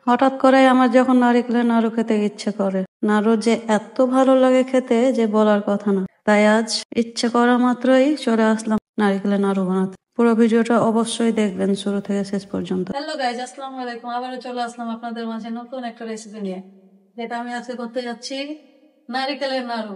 হঠাৎ করে আমার যখন নারিকেলের নাড়ু খেতে ইচ্ছে করে, নাড়ু যে এত ভালো লাগে খেতে যে বলার কথা না। তাই আজ ইচ্ছে করা মাত্রই চলে আসলাম নারিকেলের নাড়ু বানাতে। পুরো ভিডিওটা অবশ্যই দেখবেন শুরু থেকে শেষ পর্যন্ত। হ্যালো গাইজ, আসসালামু আলাইকুম। আবারও চলে আসলাম আপনাদের মাঝে নতুন একটা রেসিপি নিয়ে, যেটা আমি আজকে করতে যাচ্ছি নারিকেলের নাড়ু।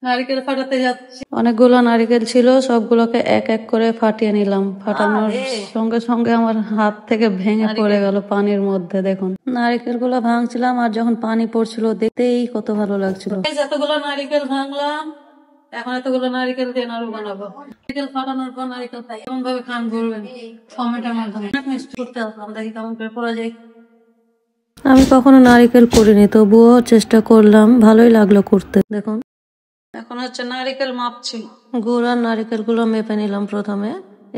নারিকেল ফাটাতে যাচ্ছি। অনেকগুলো নারিকেল ছিল, সবগুলোকে এক এক করে ফাটিয়ে নিলাম। ফাটানোর সঙ্গে সঙ্গে আমার হাত থেকে ভেঙে পড়ে গেল পানির মধ্যে। দেখুন, নারিকেল গুলো ভাঙছিলাম আর যখন পানি পড়ছিল দেখতেই কত ভালো লাগছিল। এতগুলো নারিকেল ভাঙলাম, এখন এতগুলো নারিকেল দিয়ে নাড়ু বানাবো। নারিকেল ফাটানোর পর নারিকেল খাই, এমন ভাবে খান করবেন কমেন্টের মাধ্যমে। মিষ্টি করতে আসলাম, দেখি কেমন করে করা যায়। আমি কখনো নারিকেল করিনি, তবুও চেষ্টা করলাম, ভালোই লাগলো করতে। দেখুন, এখন হচ্ছে নারিকেল মাপছি। গুড় আর নারিকেল গুলো মেপে নিলাম প্রথমে,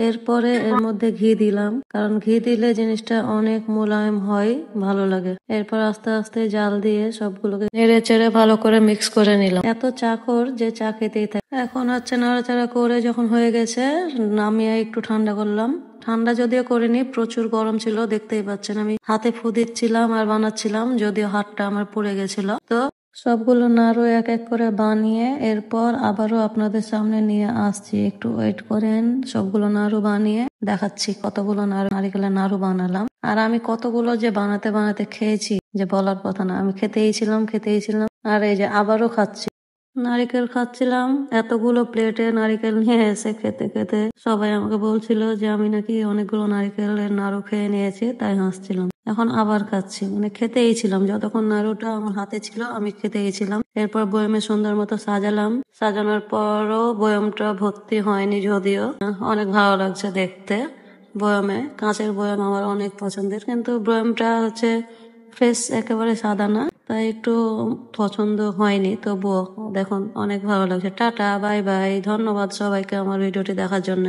এরপরে এর মধ্যে ঘি দিলাম, কারণ ঘি দিলে জিনিসটা অনেক মোলায়েম হয়, ভালো লাগে। এরপর আস্তে আস্তে জাল দিয়ে সবগুলোকে নেড়ে চেড়ে ভালো করে মিক্স করে নিলাম। এত চাকর যে চা খেতেই থাকে। এখন হচ্ছে নাড়াচাড়া করে যখন হয়ে গেছে, নামিয়ে একটু ঠান্ডা করলাম। ঠান্ডা যদিও করিনি, প্রচুর গরম ছিল, দেখতেই পাচ্ছেন আমি হাতে ফু দিচ্ছিলাম আর বানাচ্ছিলাম, যদিও হাতটা আমার পুড়ে গেছিল। তো সবগুলো নাড়ু এক এক করে বানিয়ে এরপর আবারও আপনাদের সামনে নিয়ে আসছি। একটু ওয়েট করেন, সবগুলো নাড়ু বানিয়ে দেখাচ্ছি কতগুলো নারিকেলের নাড়ু বানালাম। আর আমি কতগুলো যে বানাতে বানাতে খেয়েছি যে বলার কথা না। আমি খেতেই ছিলাম আর এই যে আবারও খাচ্ছি। নারিকেল খাচ্ছিলাম, এতগুলো প্লেটে নারিকেল নিয়ে এসে খেতে খেতে সবাই আমাকে বলছিল যে আমি নাকি অনেকগুলো নারিকেলের নাড়ু খেয়ে নিয়েছি, তাই হাসছিলাম। এখন আবার খাচ্ছি, মানে খেতেই ছিলাম। যতক্ষণ নাড়ুটা আমার হাতে ছিল আমি খেতেই ছিলাম। এরপর বয়মে সুন্দর মতো সাজালাম। সাজানোর পরও বয়মটা ভর্তি হয়নি, যদিও অনেক ভালো লাগছে দেখতে। বয়মে, কাঁচের বয়ম আমার অনেক পছন্দের, কিন্তু বয়মটা হচ্ছে ফ্রেশ, একেবারে সাদা না, তাই একটু পছন্দ হয়নি। তবুও দেখুন, অনেক ভালো লাগছে। টাটা, বাই বাই, ধন্যবাদ সবাইকে আমার ভিডিওটি দেখার জন্য।